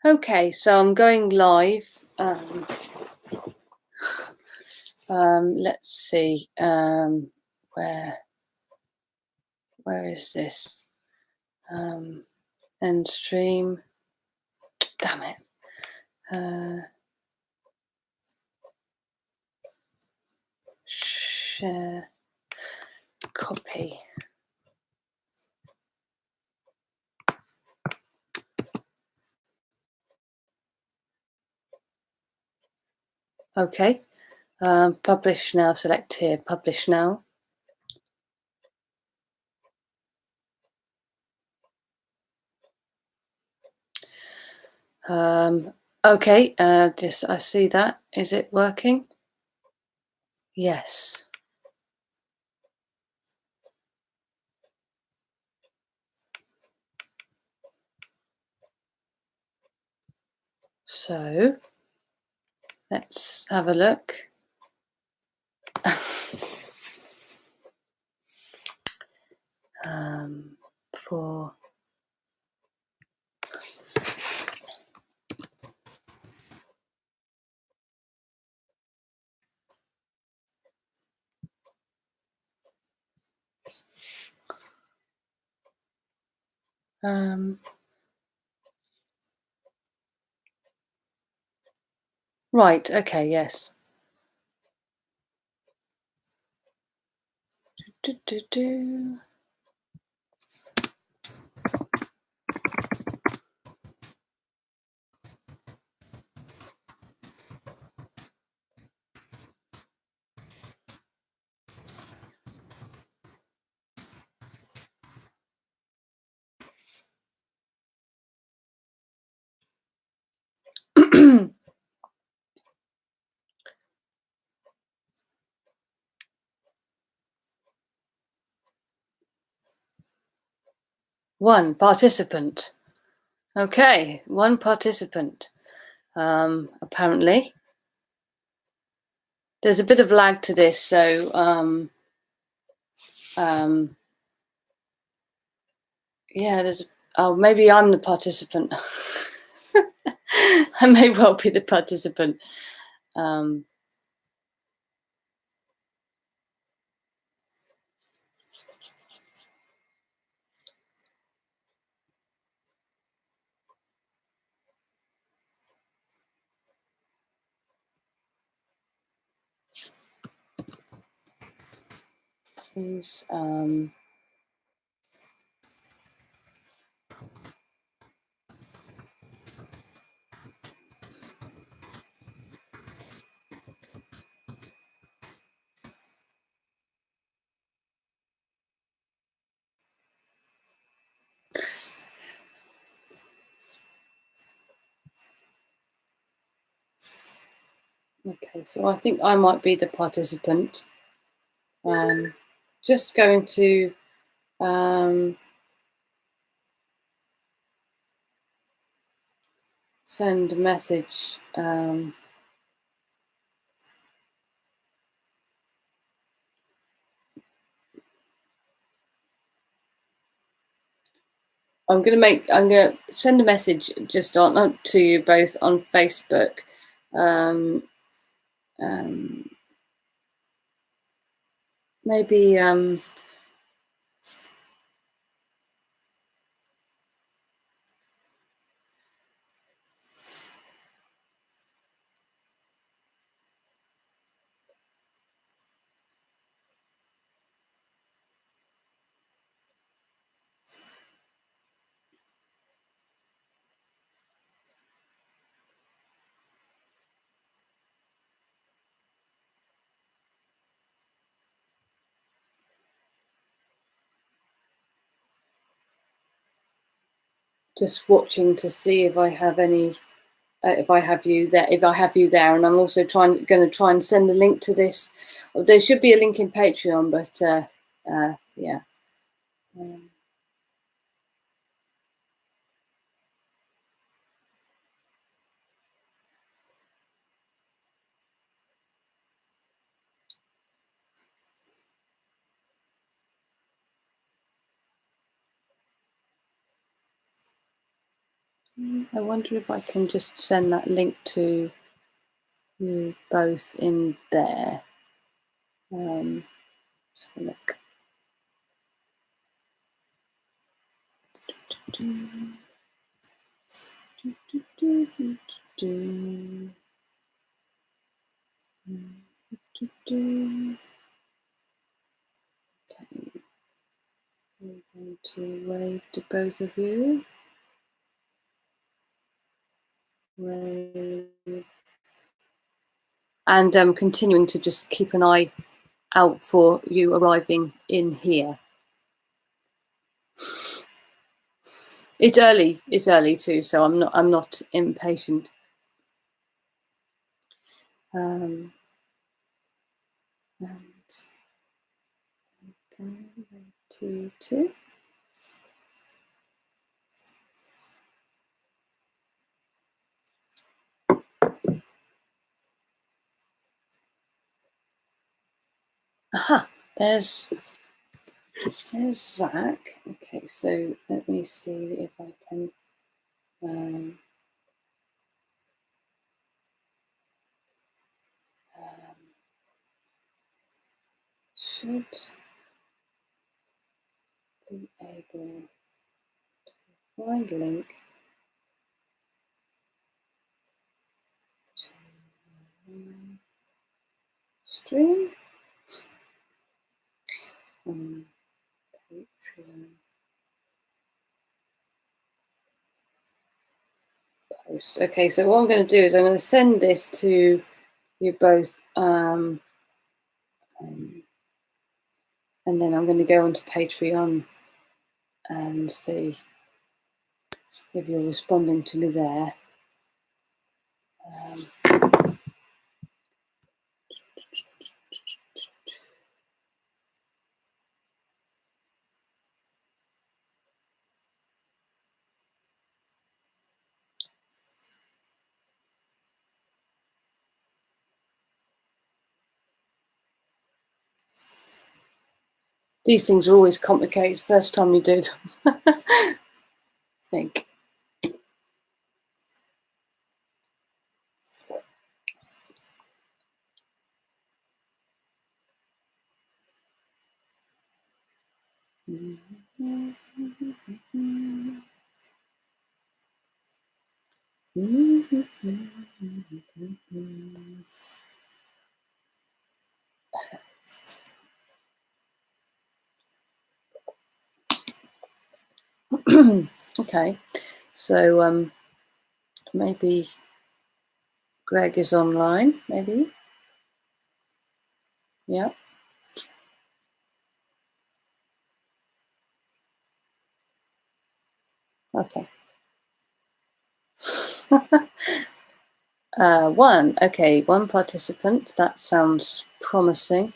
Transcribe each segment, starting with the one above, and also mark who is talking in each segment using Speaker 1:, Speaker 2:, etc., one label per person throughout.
Speaker 1: Okay, so I'm going live. Let's see. Where is this? End stream. Damn it. Share. Copy. Okay. Publish now. Select here. Publish now. Okay. I see that. Is it working? Yes. So let's have a look. For right. Okay. Yes. Do. 1 participant. Okay, 1 participant. Apparently. There's a bit of lag to this, so yeah, maybe I'm the participant. I may well be the participant. Please, 'Okay, so I think I might be the participant. Just going to send a message. I'm going to send a message just to you both on Facebook. Maybe just watching to see if I have any, if I have you there, and I'm also going to try and send a link to this. There should be a link in Patreon, but yeah. I wonder if I can just send that link to you both in there. Let's have a look. Okay, I'm going to wave to both of you. Wave. And I'm continuing to just keep an eye out for you arriving in here. It's early too, so I'm not impatient. And okay, 2. Aha, there's Zach. Okay, so let me see if I can should be able to find a link to my stream on Patreon post. Okay, so what I'm going to do is I'm going to send this to you both, and then I'm going to go onto Patreon and see if you're responding to me there. These things are always complicated first time you do them. I think. Okay, so maybe Greg is online, maybe. Yeah. Okay. One participant. That sounds promising.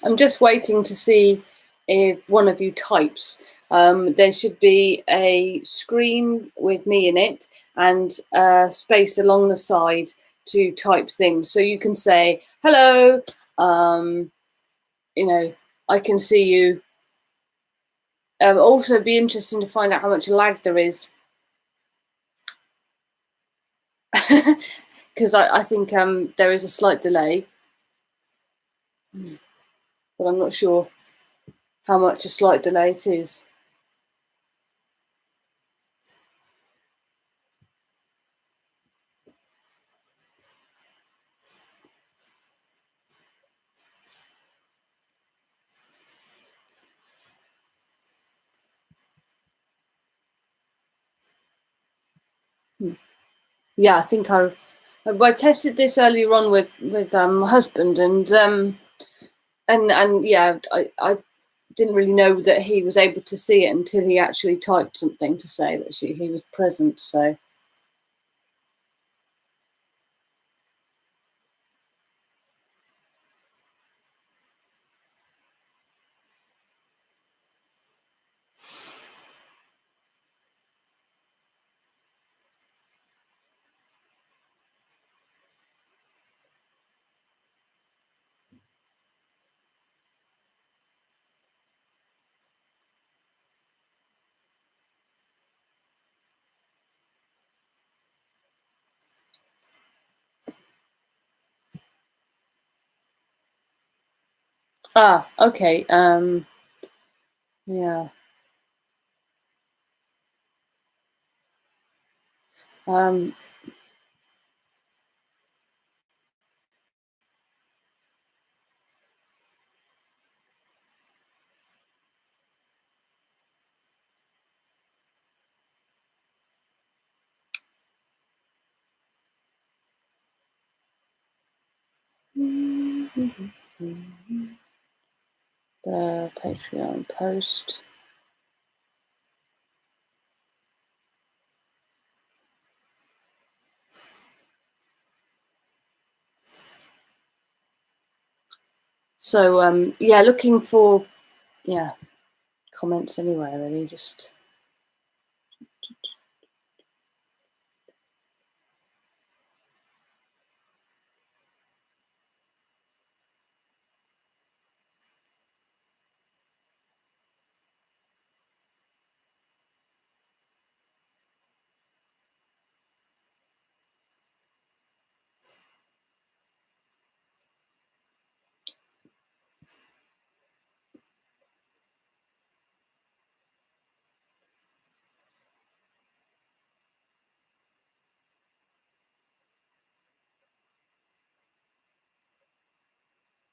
Speaker 1: I'm just waiting to see if one of you types. There should be a screen with me in it and a space along the side to type things. So you can say, hello, I can see you. Also be interesting to find out how much lag there is. Because I think there is a slight delay. But I'm not sure how much a slight delay it is. Yeah, I think I tested this earlier on with my husband, and yeah, I didn't really know that he was able to see it until he actually typed something to say that he was present. So. Ah, okay. Yeah. Um, the Patreon post. So yeah, looking for comments anywhere really. Just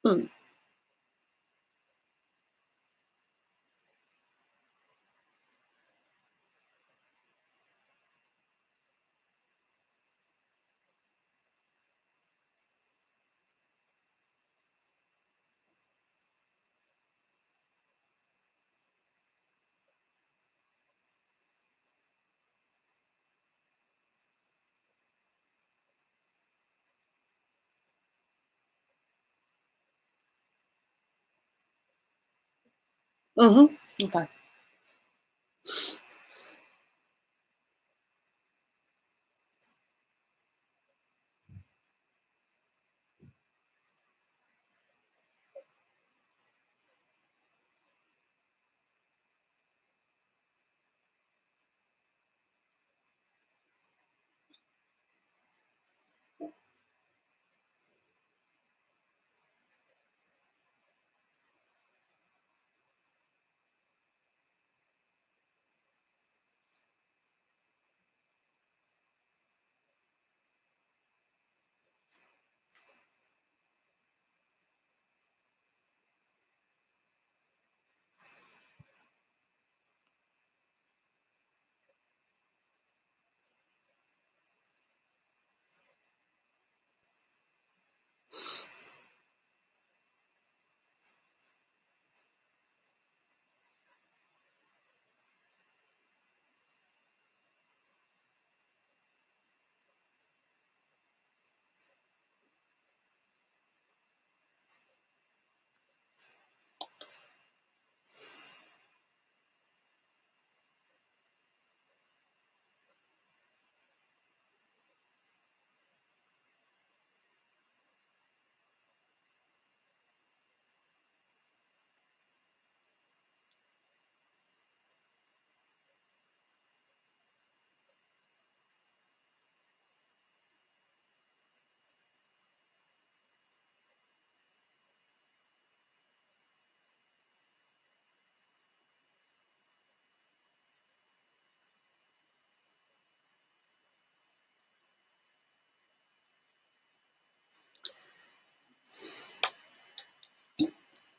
Speaker 1: mm. Okay. I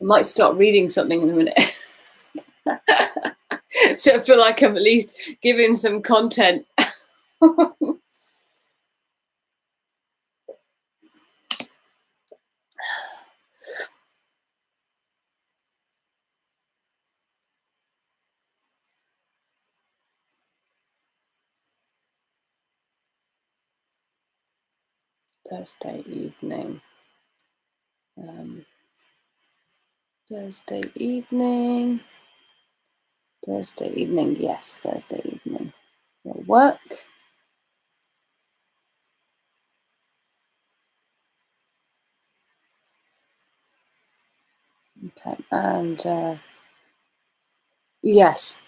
Speaker 1: might start reading something in a minute. So I feel like I'm at least giving some content. Thursday evening. Thursday evening. Thursday evening. Yes, Thursday evening will work. Okay, and yes.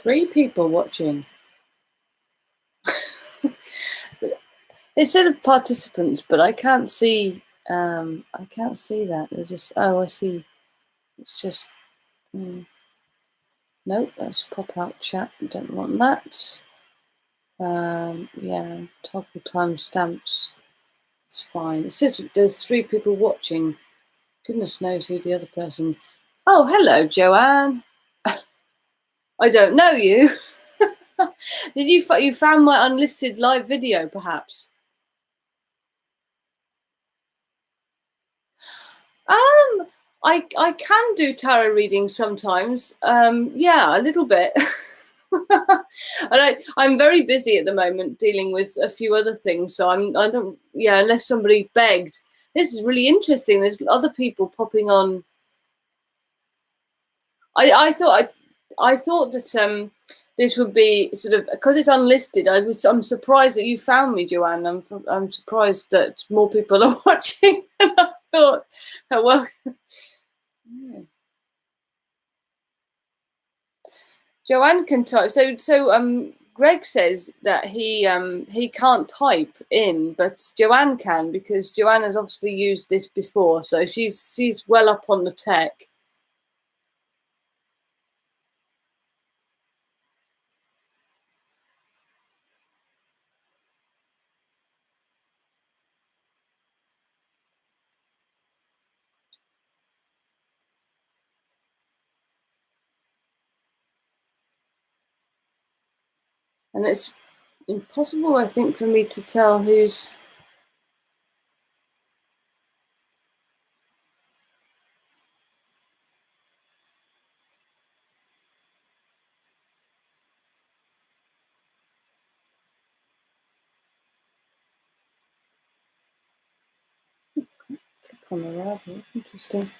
Speaker 1: 3 people watching. It said participants, but I can't see. I can't see that. They're just. Oh, I see. It's just. Nope, that's pop-out chat. Don't want that. Yeah, toggle timestamps. It's fine. It says there's 3 people watching. Goodness knows who the other person. Oh, hello, Joanne. I don't know you. Did you found my unlisted live video, perhaps? I can do tarot readings sometimes. Yeah, a little bit. I'm very busy at the moment dealing with a few other things, so I don't. Yeah, unless somebody begged. This is really interesting. There's other people popping on. I thought I thought that this would be sort of because it's unlisted. I'm surprised that you found me, Joanne. I'm surprised that more people are watching than I thought. Oh, well. Yeah. Joanne can type. So Greg says that he can't type in, but Joanne can because Joanne has obviously used this before, so she's well up on the tech. And it's impossible, I think, for me to tell who's. Click on the rabbit. Interesting.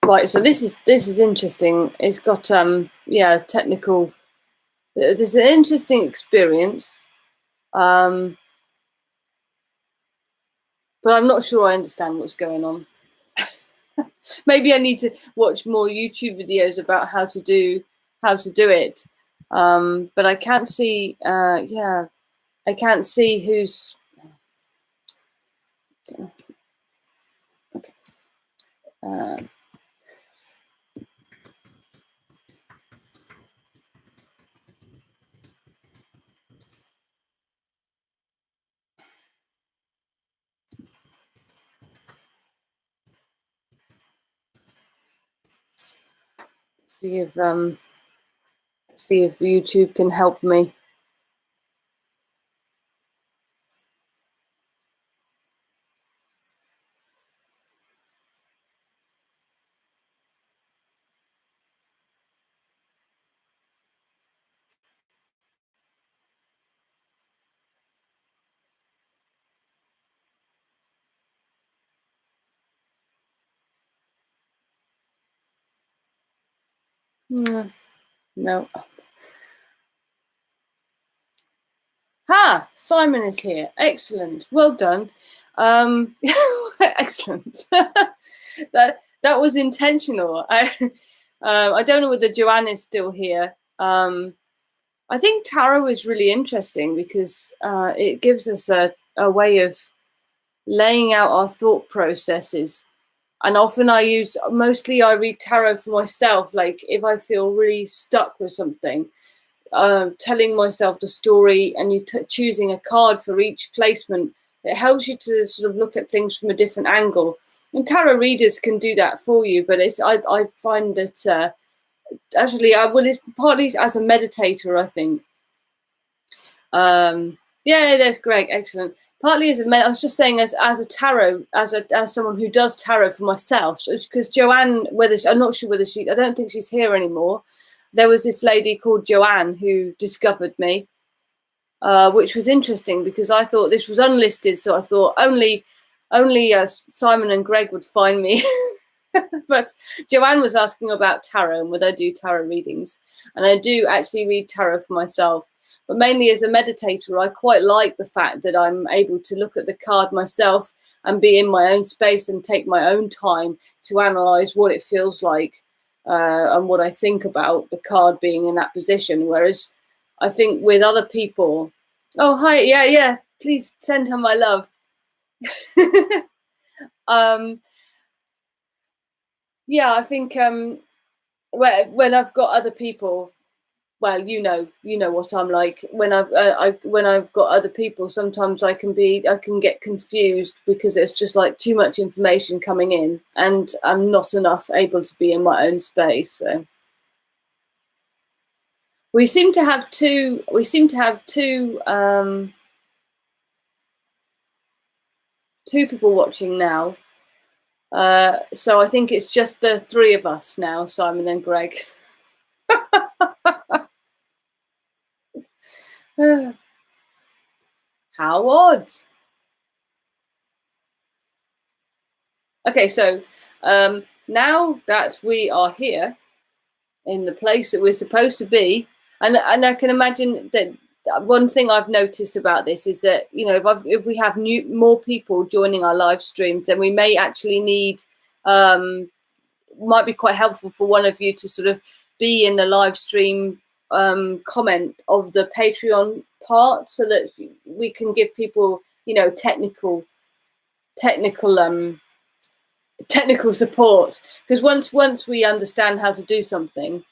Speaker 1: Right, so this is interesting. It's got yeah, technical. This is an interesting experience, but I'm not sure I understand what's going on. Maybe I need to watch more YouTube videos about how to do it. But I can't see. Yeah, I can't see who's. Okay. See if YouTube can help me. No. Ha! Simon is here. Excellent. Well done. Excellent. that was intentional. I don't know whether Joanne is still here. I think tarot is really interesting because it gives us a way of laying out our thought processes. And often I read tarot for myself, like if I feel really stuck with something, telling myself the story, and you choosing a card for each placement, it helps you to sort of look at things from a different angle. And tarot readers can do that for you, but I find that actually it's partly as a meditator, I think. Yeah, there's Greg. Excellent. Partly I was just saying as a tarot, as someone who does tarot for myself, because Joanne, I'm not sure whether I don't think she's here anymore. There was this lady called Joanne who discovered me, which was interesting because I thought this was unlisted, so I thought only Simon and Greg would find me. But Joanne was asking about tarot and whether I do tarot readings, and I do actually read tarot for myself. But mainly as a meditator, I quite like the fact that I'm able to look at the card myself and be in my own space and take my own time to analyze what it feels like and what I think about the card being in that position. Whereas I think with other people, oh, hi, yeah, please send her my love. Yeah, I think when I've got other people, well, you know what I'm like. When I've got other people, sometimes I can get confused because it's just like too much information coming in, and I'm not able to be in my own space. So we seem to have two people watching now. So I think it's just the three of us now, Simon and Greg. How odd. Okay, so now that we are here in the place that we're supposed to be, and I can imagine that one thing I've noticed about this is that, you know, if we have more people joining our live streams, then we may actually need might be quite helpful for one of you to sort of be in the live stream comment of the Patreon part, so that we can give people, you know, technical support, because once we understand how to do something,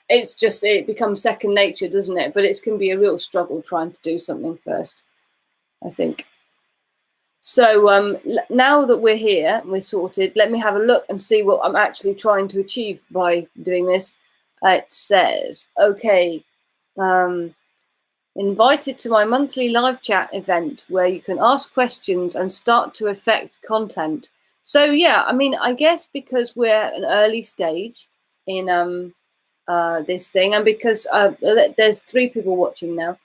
Speaker 1: it becomes second nature, doesn't it? But it can be a real struggle trying to do something first, I think. So now that we're here and we're sorted, let me have a look and see what I'm actually trying to achieve by doing this. It says, okay, invited to my monthly live chat event where you can ask questions and start to affect content. So yeah, I mean, I guess because we're at an early stage in this thing, and because there's 3 people watching now,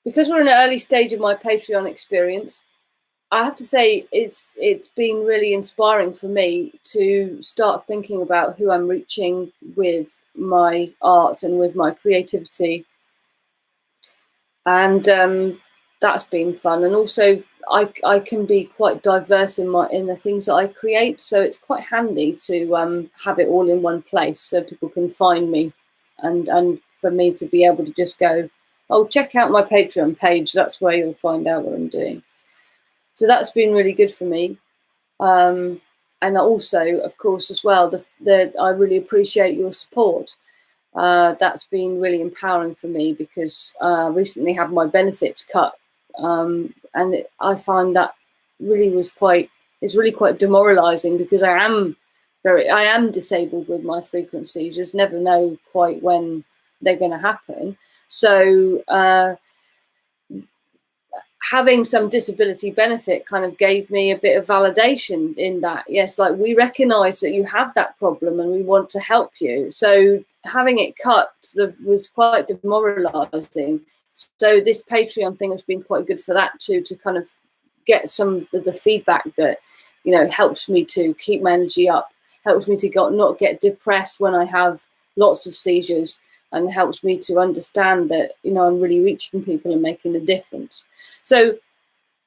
Speaker 1: because we're in an early stage of my Patreon experience, I have to say it's been really inspiring for me to start thinking about who I'm reaching with my art and with my creativity, and that's been fun. And also I can be quite diverse in the things that I create, so it's quite handy to have it all in one place so people can find me, and for me to be able to just go, oh, check out my Patreon page, that's where you'll find out what I'm doing. So that's been really good for me. And also, of course, as well, I really appreciate your support. That's been really empowering for me, because I recently had my benefits cut, and I find that it's really quite demoralizing, because I am disabled with my frequency. You just never know quite when they're going to happen. So having some disability benefit kind of gave me a bit of validation in that, yes, like, we recognize that you have that problem and we want to help you. So having it cut sort of was quite demoralizing. So this Patreon thing has been quite good for that too, to kind of get some of the feedback that, you know, helps me to keep my energy up. helps me to not get depressed when I have lots of seizures, and helps me to understand that, you know, I'm really reaching people and making a difference. So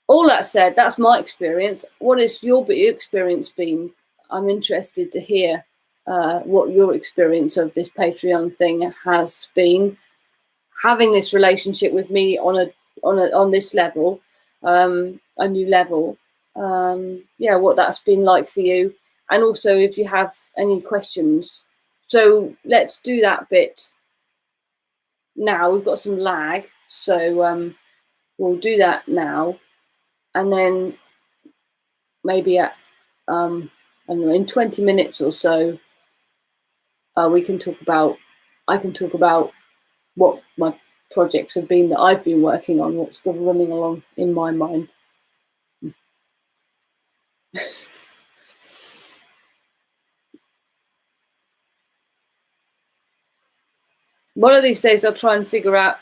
Speaker 1: all that said, that's my experience. What has your experience been? I'm interested to hear what your experience of this Patreon thing has been, having this relationship with me on this level, a new level. Yeah, what that's been like for you, and also if you have any questions. So let's do that bit now. We've got some lag, so we'll do that now, and then maybe at I don't know, in 20 minutes or so, we can talk about. I can talk about what my projects have been that I've been working on, what's been running along in my mind. One of these days I'll try and figure out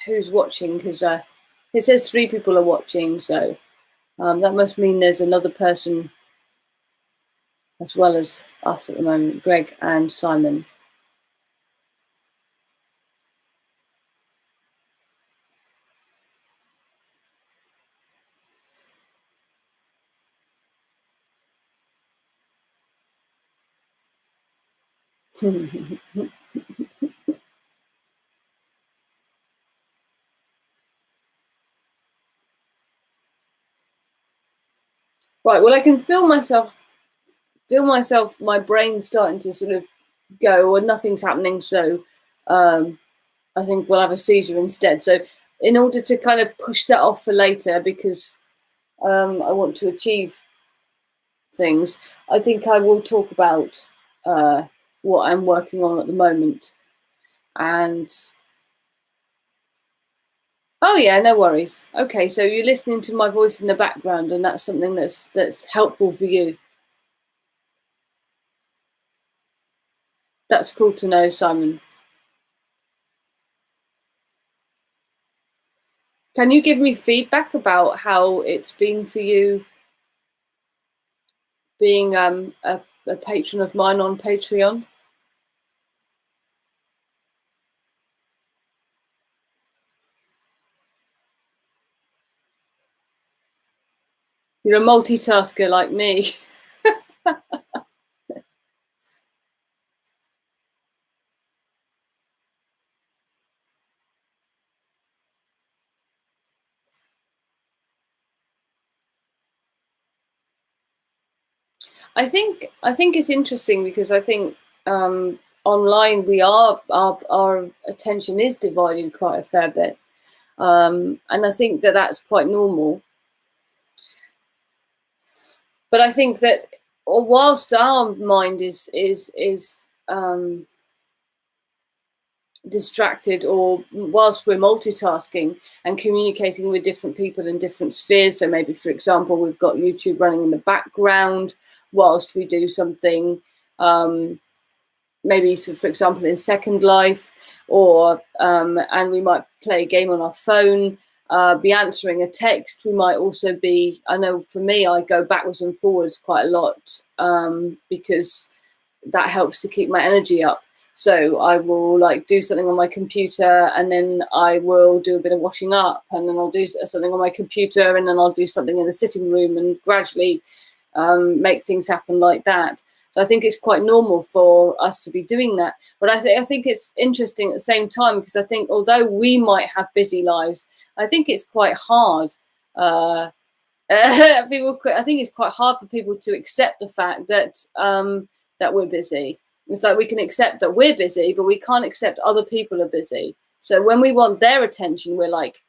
Speaker 1: who's watching, because it says 3 people are watching, so that must mean there's another person as well as us at the moment, Greg and Simon. Right, well, I can feel myself, my brain starting to sort of go, or nothing's happening, so I think we'll have a seizure instead. So in order to kind of push that off for later, because I want to achieve things, I think I will talk about what I'm working on at the moment. And oh yeah, no worries. Okay, so you're listening to my voice in the background, and that's something that's helpful for you. That's cool to know, Simon. Can you give me feedback about how it's been for you being a patron of mine on Patreon? You're a multitasker like me. I think it's interesting, because I think online our attention is divided quite a fair bit, and I think that's quite normal. But I think that whilst our mind is distracted, or whilst we're multitasking and communicating with different people in different spheres, so maybe, for example, we've got YouTube running in the background whilst we do something, maybe, so for example, in Second Life, or and we might play a game on our phone, be answering a text. We might also be, I know for me, I go backwards and forwards quite a lot, because that helps to keep my energy up. So I will like do something on my computer, and then I will do a bit of washing up, and then I'll do something on my computer, and then I'll do something in the sitting room, and gradually make things happen like that. So I think it's quite normal for us to be doing that. But I think it's interesting at the same time, because I think although we might have busy lives, I think it's quite hard. I think it's quite hard for people to accept the fact that that we're busy. It's like we can accept that we're busy, but we can't accept other people are busy. So when we want their attention, we're like,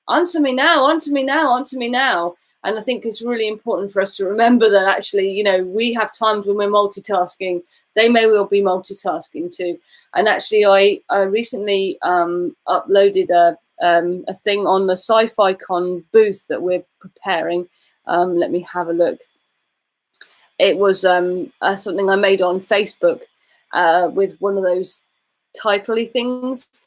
Speaker 1: answer me now, answer me now, answer me now. And I think it's really important for us to remember that actually, you know, we have times when we're multitasking. They may well be multitasking too. And actually, I recently uploaded a thing on the Sci-Fi Con booth that we're preparing. Let me have a look. It was something I made on Facebook with one of those titley things.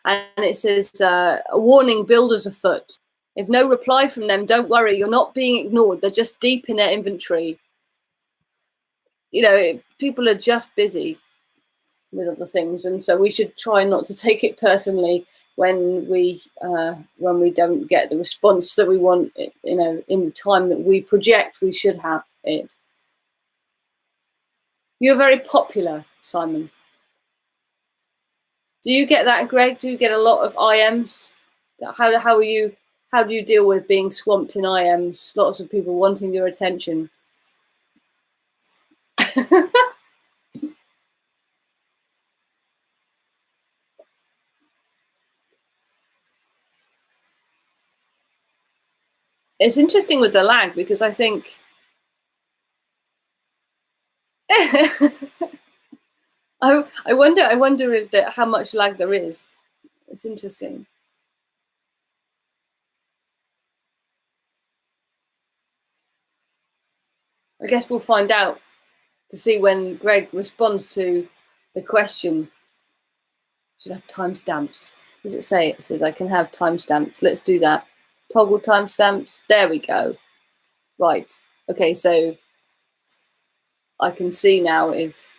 Speaker 1: And it says, a warning, builders afoot. If no reply from them, don't worry, you're not being ignored. They're just deep in their inventory. you know, people are just busy with other things, and so we should try not to take it personally when we don't get the response that we want, you know, in the time that we project we should have it. You're very popular, Simon. Do you get that, Greg? Do you get a lot of IMs? How are you? How do you deal with being swamped in IMs? Lots of people wanting your attention. It's interesting with the lag, because I think I wonder if how much lag there is. It's interesting. I guess we'll find out to see when Greg responds to the question. Should have timestamps. Does it say it? It says I can have timestamps. Let's do that. Toggle timestamps. There we go. Right. Okay, so I can see now if...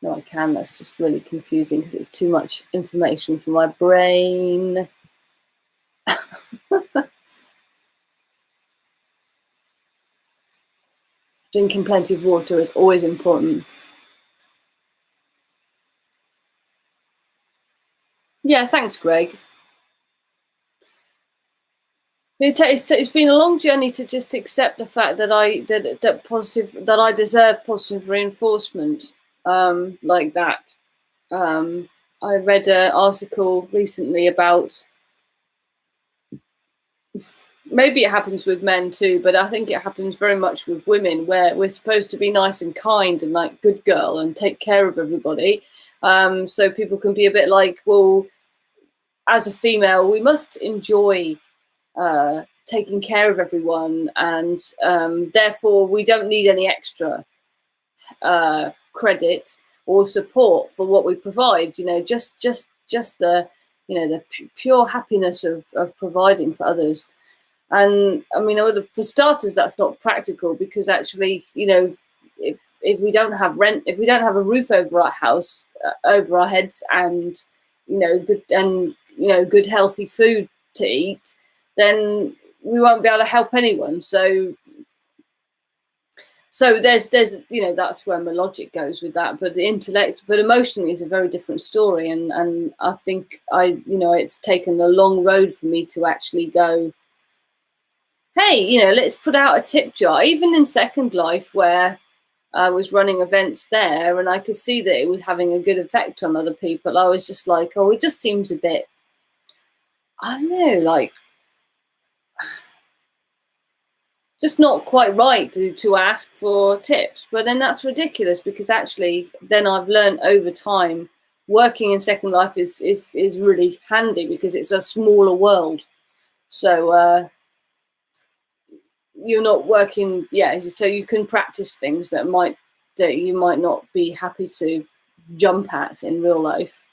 Speaker 1: No, I can. That's just really confusing because it's too much information for my brain. Drinking plenty of water is always important. Yeah, thanks, Greg. It's been a long journey to just accept the fact that I deserve positive reinforcement, like that. I read an article recently about, maybe it happens with men too, but I think it happens very much with women, where we're supposed to be nice and kind and like good girl and take care of everybody. So people can be a bit like, well, as a female, we must enjoy taking care of everyone, and therefore we don't need any extra credit or support for what we provide. You know, just the, you know, the pure happiness of providing for others. And I mean, for starters, that's not practical, because actually, you know, if we don't have rent, if we don't have a roof over our house, over our heads, and good healthy food to eat, then we won't be able to help anyone. So there's you know, that's where my logic goes with that. But the intellect, but emotionally is a very different story. And I think it's taken a long road for me to actually go, hey, you know, let's put out a tip jar. Even in Second Life, where I was running events there and I could see that it was having a good effect on other people, I was just like, oh, it just seems a bit, I don't know, like, just not quite right to ask for tips. But then that's ridiculous, because actually then I've learned over time working in Second Life is really handy, because it's a smaller world. So you're not working, so you can practice things that you might not be happy to jump at in real life.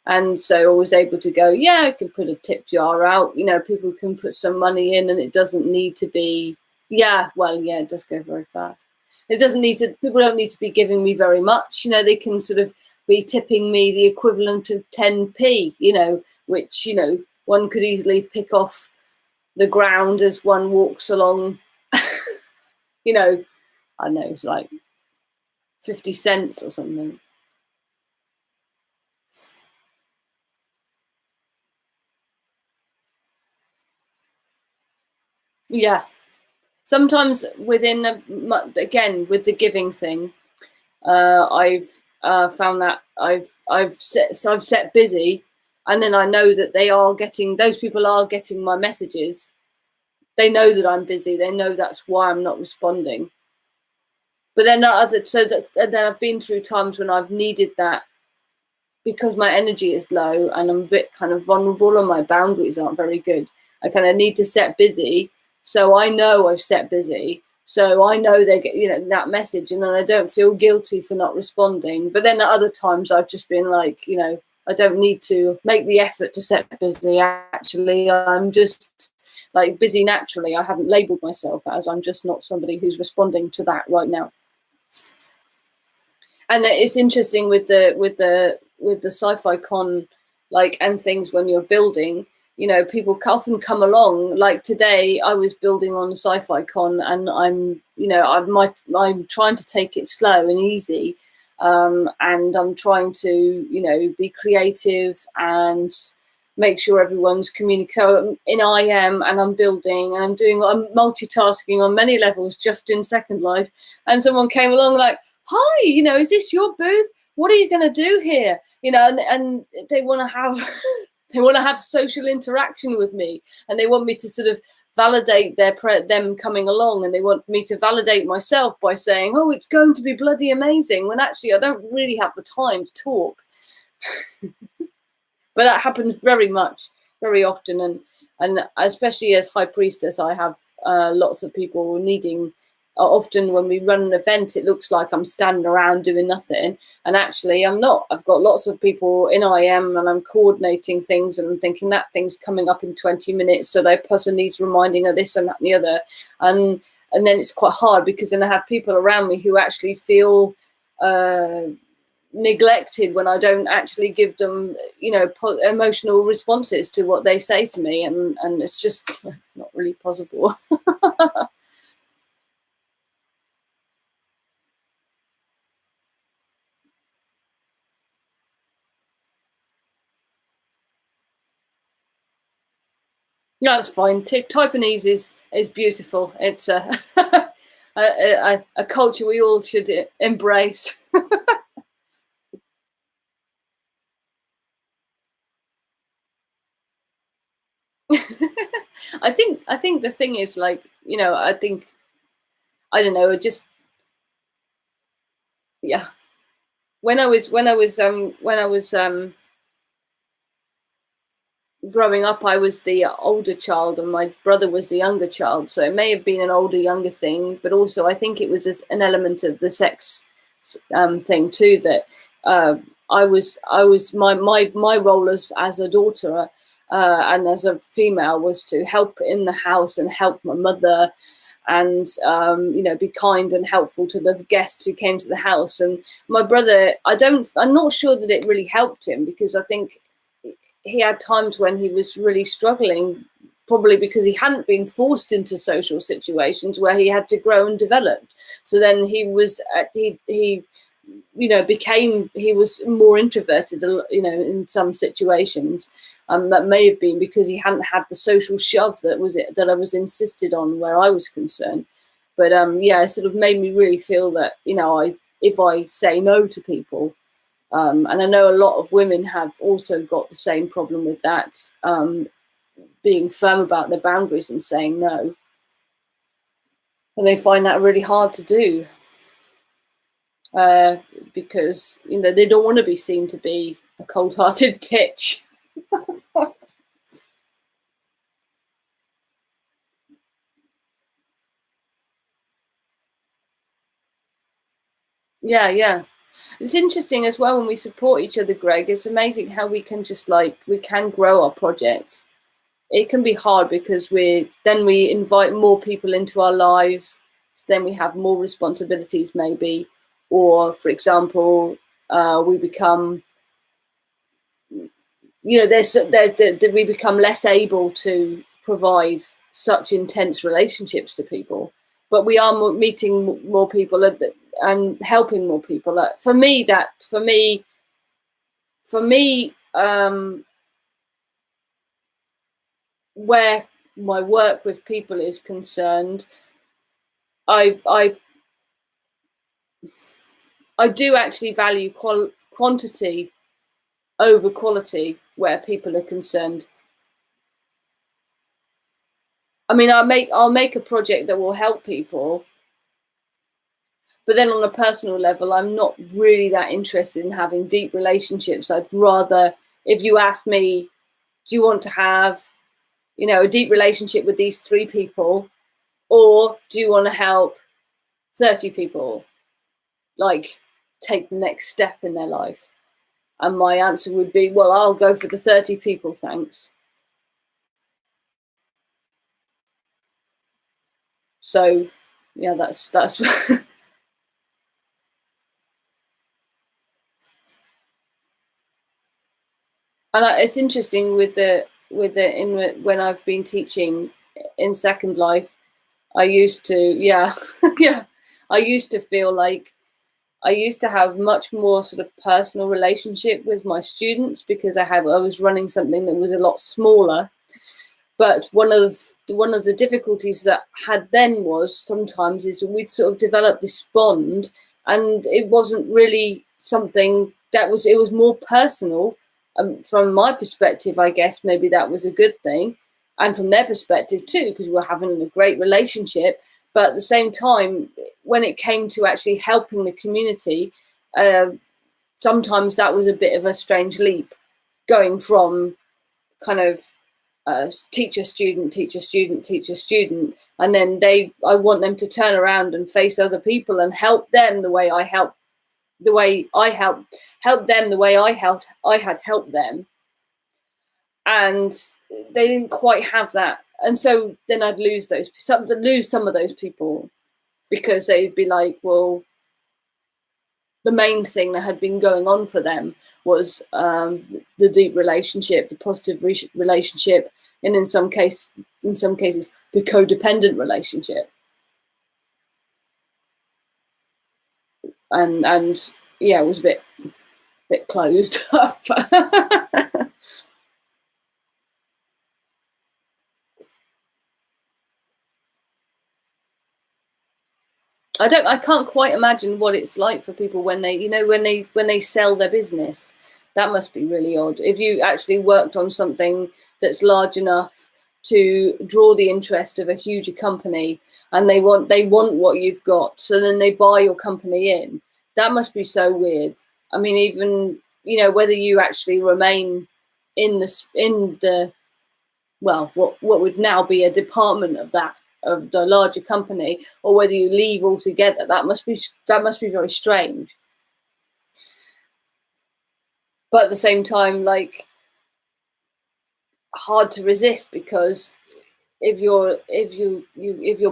Speaker 1: And so I was able to go, I can put a tip jar out, you know, people can put some money in, and it doesn't need to be, it does go very fast. It doesn't need to, people don't need to be giving me very much, you know, they can sort of be tipping me the equivalent of 10p, you know, which, you know, one could easily pick off the ground as one walks along. You know, I don't know, it's like 50 cents or something. Yeah. Sometimes within again, with the giving thing, I've found that I've set busy, and then I know that those people are getting my messages. They know that I'm busy. They know that's why I'm not responding. But then then I've been through times when I've needed that, because my energy is low and I'm a bit kind of vulnerable and my boundaries aren't very good. I kind of need to set busy. So I know I've set busy. So I know they get, you know, that message, and then I don't feel guilty for not responding. But then at other times I've just been like, you know, I don't need to make the effort to set busy. Actually, I'm just like busy naturally. I haven't labeled myself as, I'm just not somebody who's responding to that right now. And it's interesting with the sci-fi con, like, and things when you're building, you know, people often come along. Like today I was building on a sci-fi con, and I'm trying to take it slow and easy, and I'm trying to, you know, be creative and make sure everyone's communicating. So in IM, and I'm building, and I'm multitasking on many levels just in Second Life, and someone came along like, hi, you know, is this your booth? What are you going to do here? You know, and they want to have they want to have social interaction with me, and they want me to sort of validate them coming along, and they want me to validate myself by saying, oh, it's going to be bloody amazing, when actually I don't really have the time to talk. But that happens very often, and especially as high priestess, I have lots of people needing. Often when we run an event, it looks like I'm standing around doing nothing, and actually I'm not. I've got lots of people in IM, and I'm coordinating things, and I'm thinking that thing's coming up in 20 minutes, so that person needs reminding of this and that and the other, and then it's quite hard, because then I have people around me who actually feel neglected when I don't actually give them, you know, emotional responses to what they say to me, and it's just not really possible. No, it's fine. Taiwanese is beautiful. It's a culture we all should embrace. I think the thing is, like, you know, I don't know, just, yeah. When I was growing up, I was the older child, and my brother was the younger child. So it may have been an older younger thing, but also I think it was an element of the sex thing too. That I was my role as a daughter, and as a female, was to help in the house and help my mother, and you know, be kind and helpful to the guests who came to the house. And my brother, I'm not sure that it really helped him, because I think he had times when he was really struggling, probably because he hadn't been forced into social situations where he had to grow and develop. So then he was he you know, he was more introverted, you know, in some situations. That may have been because he hadn't had the social shove that I was insisted on where I was concerned. But yeah, it sort of made me really feel that, you know, if I say no to people, and I know a lot of women have also got the same problem with that, being firm about their boundaries and saying no, and they find that really hard to do, because, you know, they don't want to be seen to be a cold-hearted bitch. Yeah, yeah. It's interesting as well when we support each other, Greg. It's amazing how we can just, like, we can grow our projects. It can be hard because we invite more people into our lives, so then we have more responsibilities maybe, or for example, we become, you know, we become less able to provide such intense relationships to people, but we are meeting more people, and helping more people. For me, where my work with people is concerned, I I do actually value quantity over quality where people are concerned. I mean, I'll make a project that will help people, but then on a personal level, I'm not really that interested in having deep relationships. I'd rather, if you ask me, do you want to have, you know, a deep relationship with these 3 people, or do you want to help 30 people, like, take the next step in their life? And my answer would be, well, I'll go for the 30 people, thanks. So yeah, that's And it's interesting when I've been teaching in Second Life, I used to, yeah, yeah, I used to feel like I used to have much more sort of personal relationship with my students because I was running something that was a lot smaller. But one of the difficulties that I had then was sometimes is we'd sort of develop this bond, and it wasn't really something that was, it was more personal. From my perspective, I guess maybe that was a good thing, and from their perspective too, because we were having a great relationship. But at the same time, when it came to actually helping the community, uh, sometimes that was a bit of a strange leap, going from kind of teacher student teacher student teacher student, and then I want them to turn around and face other people and help them the way I helped, help them the way I had helped them, and they didn't quite have that. And so then I'd lose some of those people, because they'd be like, well, the main thing that had been going on for them was the deep relationship, the positive relationship, and in some cases, the codependent relationship. And yeah, it was a bit closed up. I can't quite imagine what it's like for people when they sell their business. That must be really odd. If you actually worked on something that's large enough to draw the interest of a huge company, and they want what you've got, so then they buy your company in. That must be so weird. I mean, even, whether you actually remain in the well, what would now be a department of the larger company, or whether you leave altogether, that must be very strange. But at the same time, like, hard to resist, because if your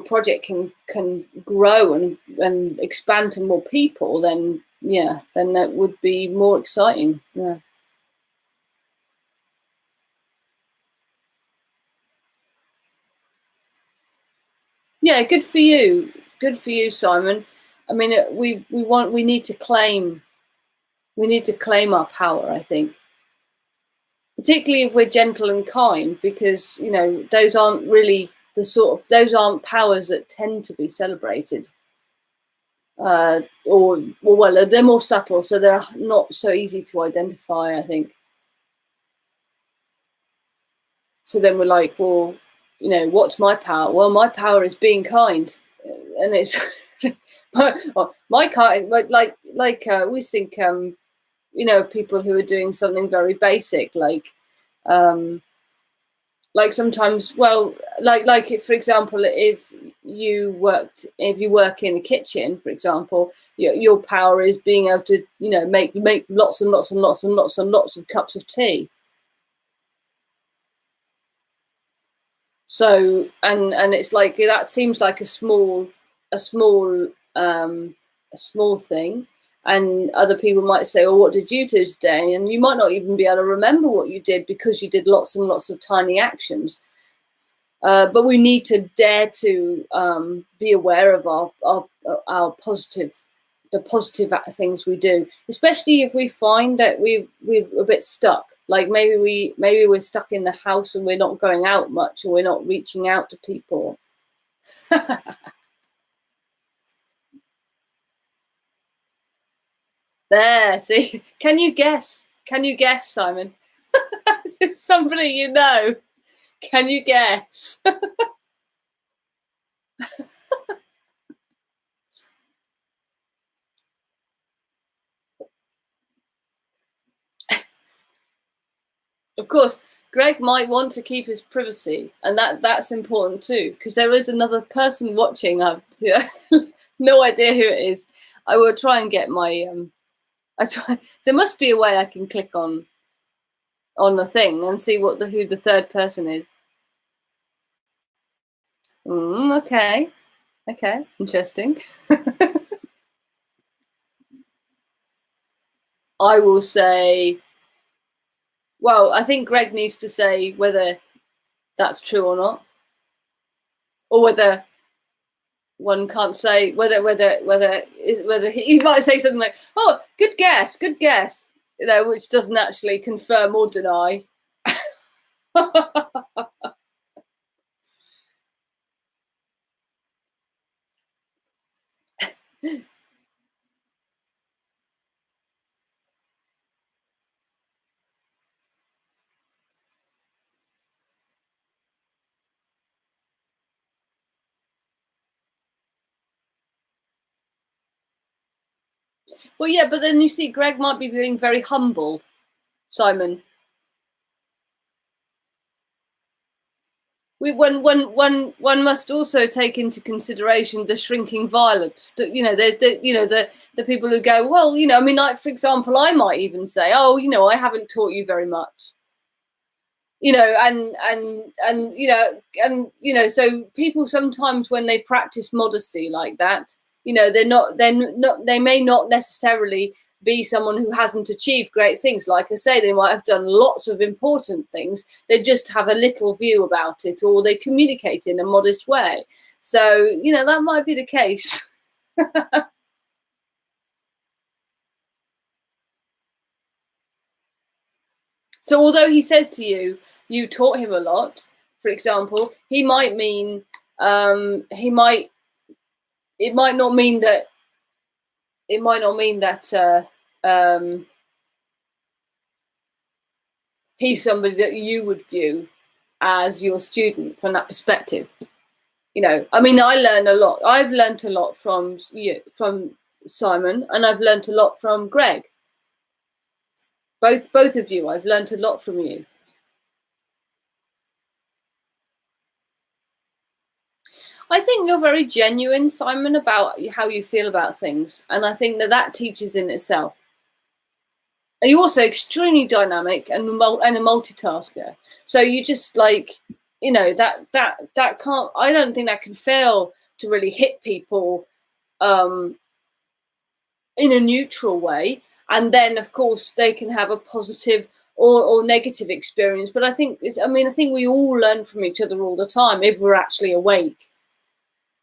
Speaker 1: project can grow and expand to more people, then yeah, then that would be more exciting. Yeah. Yeah, good for you. Good for you, Simon. I mean, we need to claim our power, I think, particularly if we're gentle and kind, because those aren't really those aren't powers that tend to be celebrated, or well, they're more subtle, so they're not so easy to identify, I think. So then we're like, well, what's my power? Well, my power is being kind, and it's my kind, we think, people who are doing something very basic, um, like sometimes, well, for example, if you work in a kitchen, for example, your power is being able to, make lots and lots and lots and lots and lots of cups of tea. So, and it's like, that seems like a small um a small thing, and other people might say, oh, what did you do today? And you might not even be able to remember what you did, because you did lots and lots of tiny actions. But we need to dare to be aware of our the positive things we do, especially if we find that we're a bit stuck. Like maybe we're stuck in the house and we're not going out much, or we're not reaching out to people. There, see, can you guess? Can you guess, Simon? It's somebody you know. Can you guess? Of course, Greg might want to keep his privacy, and that's important too, because there is another person watching. I've no idea who it is. I will try and get my I try. There must be a way I can click on the thing and see who the third person is. Okay, okay, interesting. I will say Well, I think Greg needs to say whether that's true or not, or whether one can't say whether he might say something like, "Oh, good guess," you know, which doesn't actually confirm or deny. Well, yeah, but then you see, Greg might be being very humble, Simon. One must also take into consideration the shrinking violet. You know, the people who go, well, you know, I mean, like, for example, I might even say, oh, you know, I haven't taught you very much. You know, and you know, so people sometimes when they practice modesty like that, you know, they may not necessarily be someone who hasn't achieved great things. Like I say, they might have done lots of important things, they just have a little view about it, or they communicate in a modest way. So, you know, that might be the case. So although he says to you, you taught him a lot, for example, he might mean, he might, it might not mean that, it might not mean that he's somebody that you would view as your student from that perspective. You know, I mean, I learn a lot. I've learned a lot from you, from Simon, and I've learned a lot from Greg. Both of you, I've learned a lot from you. I think you're very genuine, Simon, about how you feel about things, and I think that that teaches in itself. And you're also extremely dynamic and a multitasker. So you just like, you know, that can't. I don't think that can fail to really hit people um, in a neutral way, and then of course they can have a positive or negative experience. But I think, I mean, I think we all learn from each other all the time if we're actually awake,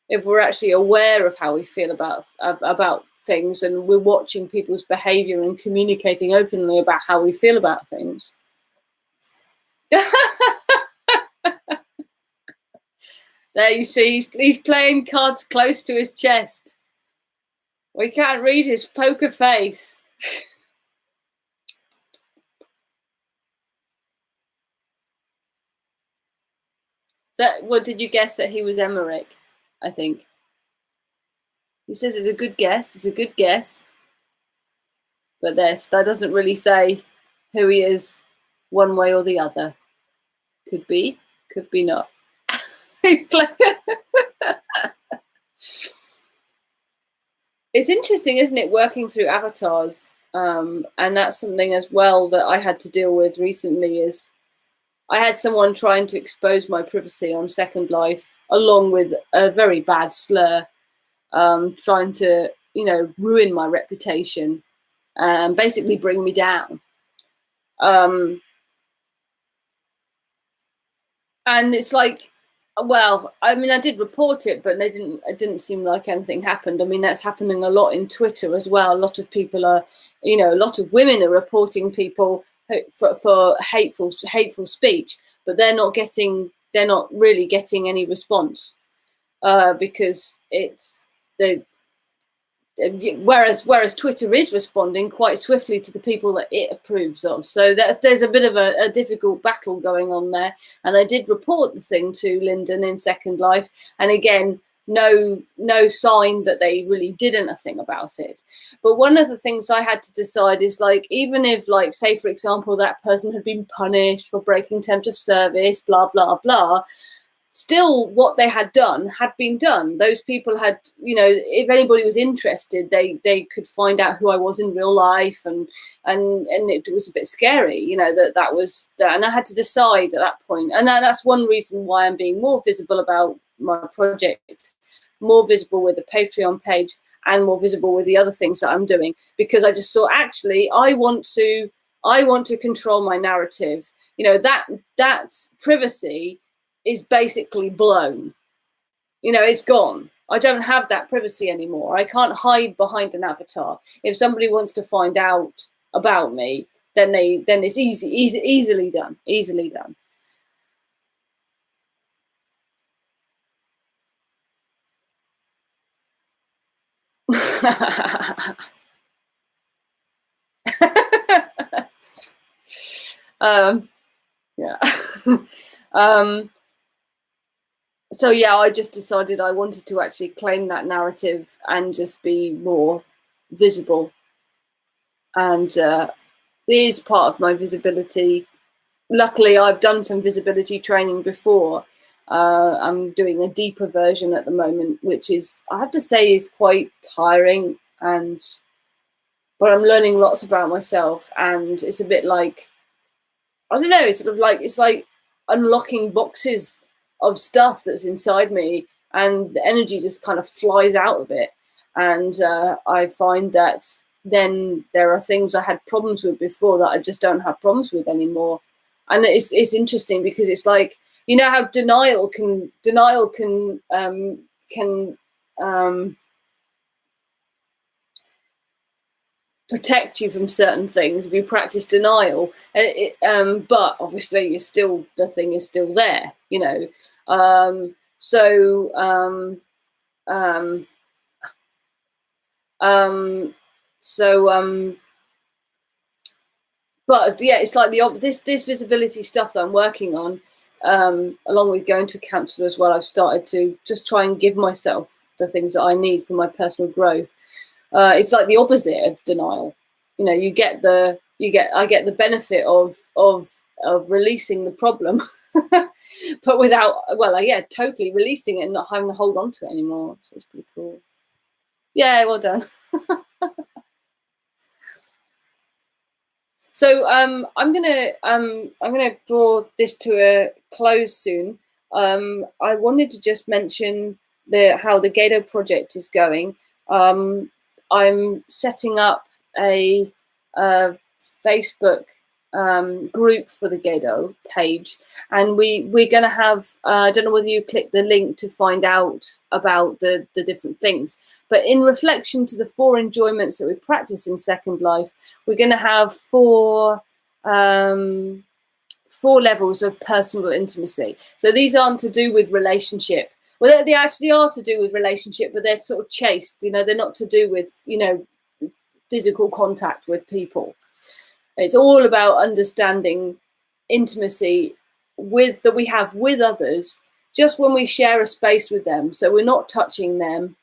Speaker 1: if we're actually aware of how we feel about things, and we're watching people's behavior and communicating openly about how we feel about things. There you see, he's playing cards close to his chest. We can't read his poker face. That, what did you guess that he was Emmerich? I think he says it's a good guess. It's a good guess, but that doesn't really say who he is, one way or the other. Could be, could be not. It's interesting, isn't it, working through avatars? And that's something as well that I had to deal with recently. Is I had someone trying to expose my privacy on Second Life, along with a very bad slur, trying to, you know, ruin my reputation and basically bring me down. And it's like, well, I mean, I did report it, but it didn't seem like anything happened. I mean, that's happening a lot in Twitter as well. A lot of people are, you know, a lot of women are reporting people for hateful speech, but they're not really getting any response, because it's the whereas Twitter is responding quite swiftly to the people that it approves of. So there's a bit of a difficult battle going on there. And I did report the thing to Linden in Second Life, and again, no sign that they really did anything about it. But one of the things I had to decide is, like, even if, like, say for example, that person had been punished for breaking terms of service, blah blah blah, still what they had done had been done. Those people had, you know, if anybody was interested, they could find out who I was in real life, and it was a bit scary, you know, that was that. And I had to decide at that point, and that's one reason why I'm being more visible about my project, more visible with the Patreon page, and more visible with the other things that I'm doing, because I just thought, actually, I want to I want to control my narrative. You know, that privacy is basically blown. You know, it's gone. I don't have that privacy anymore. I can't hide behind an avatar. If somebody wants to find out about me, then it's easily done. Easily done. Yeah. So yeah, I just decided I wanted to actually claim that narrative and just be more visible. And it is part of my visibility. Luckily, I've done some visibility training before. I'm doing a deeper version at the moment, which is, I have to say, is quite tiring, but I'm learning lots about myself, and it's a bit like, I don't know, it's like unlocking boxes of stuff that's inside me, and the energy just kind of flies out of it. And I find that then there are things I had problems with before that I just don't have problems with anymore. And it's interesting because it's like, you know how denial can protect you from certain things if you practice denial, but obviously you're still, the thing is still there, you know. So um um so but yeah, it's like this visibility stuff that I'm working on, along with going to a counsellor as well. I've started to just try and give myself the things that I need for my personal growth. It's like the opposite of denial. You know, I get the benefit of releasing the problem, but without, well, yeah, totally releasing it and not having to hold on to it anymore. So it's pretty cool. Yeah, well done. So I'm gonna draw this to a close soon. I wanted to just mention how the Gato project is going. I'm setting up a, Facebook group for the Gato page, and we're going to have, I don't know whether you click the link to find out about the different things, but in reflection to the 4 enjoyments that we practice in Second Life, we're going to have 4 levels of personal intimacy. So these aren't to do with relationship. Well, they actually are to do with relationship, but they're sort of chaste. You know, they're not to do with, you know, physical contact with people. It's all about understanding intimacy that we have with others just when we share a space with them. So we're not touching them,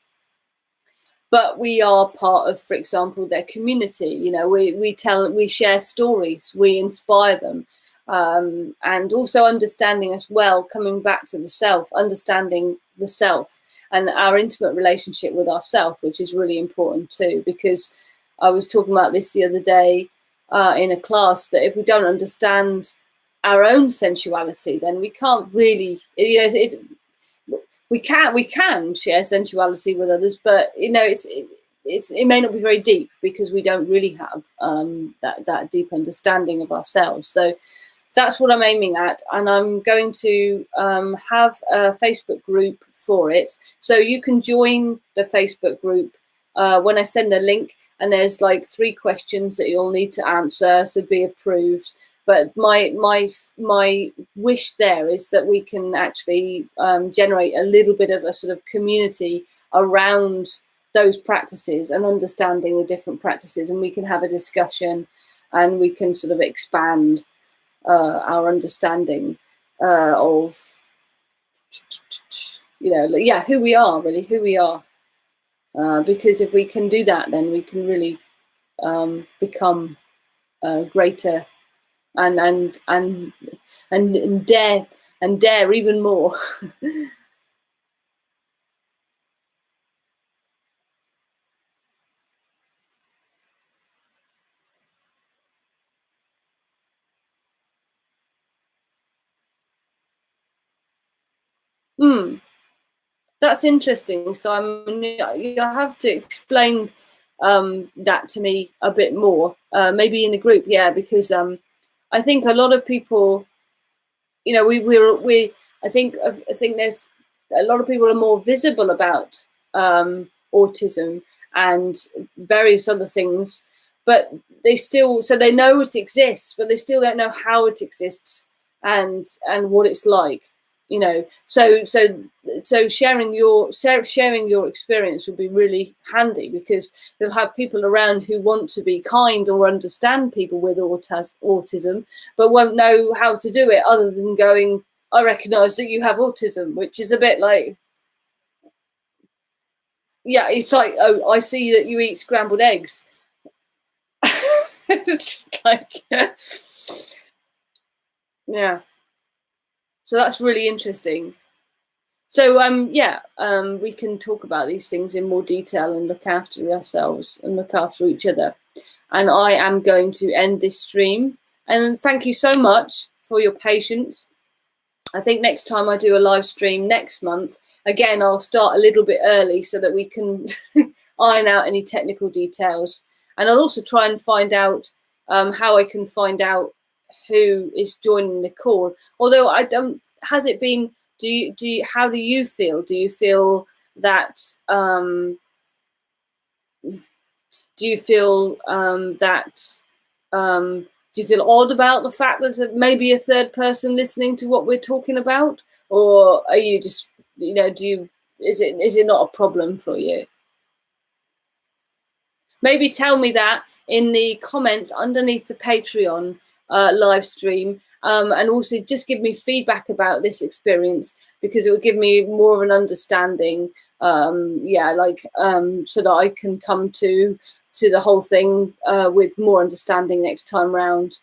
Speaker 1: but we are part of, for example, their community. You know, we share stories, we inspire them. And also understanding as well, coming back to the self, understanding the self and our intimate relationship with ourself, which is really important too, because I was talking about this the other day in a class, that if we don't understand our own sensuality, then we can't really, you know, we can share sensuality with others, but you know, it may not be very deep because we don't really have that deep understanding of ourselves. So that's what I'm aiming at, and I'm going to have a Facebook group for it. So you can join the Facebook group when I send a link, and there's like 3 questions that you'll need to answer to be approved. But my wish there is that we can actually generate a little bit of a sort of community around those practices and understanding the different practices, and we can have a discussion, and we can sort of expand our understanding of, you know, yeah, who we are, really, who we are. Because if we can do that, then we can really become greater and dare even more. That's interesting. So you have to explain that to me a bit more, maybe in the group, yeah, because I think a lot of people, you know, I think there's a lot of people are more visible about autism and various other things, but they still, so they know it exists, but they still don't know how it exists and what it's like, you know. So sharing your experience would be really handy, because they'll have people around who want to be kind or understand people with autism, but won't know how to do it other than going, I recognise that you have autism, which is a bit like, yeah, it's like, oh, I see that you eat scrambled eggs. It's like, yeah. So that's really interesting. So we can talk about these things in more detail and look after ourselves and look after each other. And I am going to end this stream. And thank you so much for your patience. I think next time I do a live stream next month, again, I'll start a little bit early so that we can iron out any technical details. And I'll also try and find out how I can find out who is joining the call. Although I don't, has it been, how do you feel? Do you feel that, do you feel odd about the fact that there may be a third person listening to what we're talking about? Or are you just, you know, is it not a problem for you? Maybe tell me that in the comments underneath the Patreon live stream, and also just give me feedback about this experience, because it will give me more of an understanding, so that I can come to the whole thing with more understanding next time round.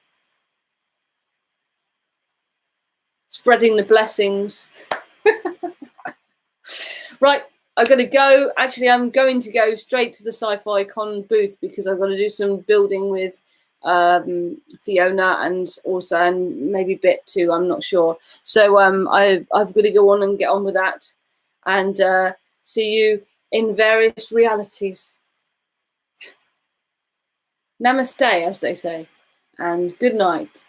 Speaker 1: Spreading the blessings. Right, I'm going to go. Actually, I'm going to go straight to the Sci-Fi Con booth, because I've got to do some building with Fiona and maybe Bit too. I'm not sure. So I've got to go on and get on with that, and see you in various realities. Namaste, as they say, and good night.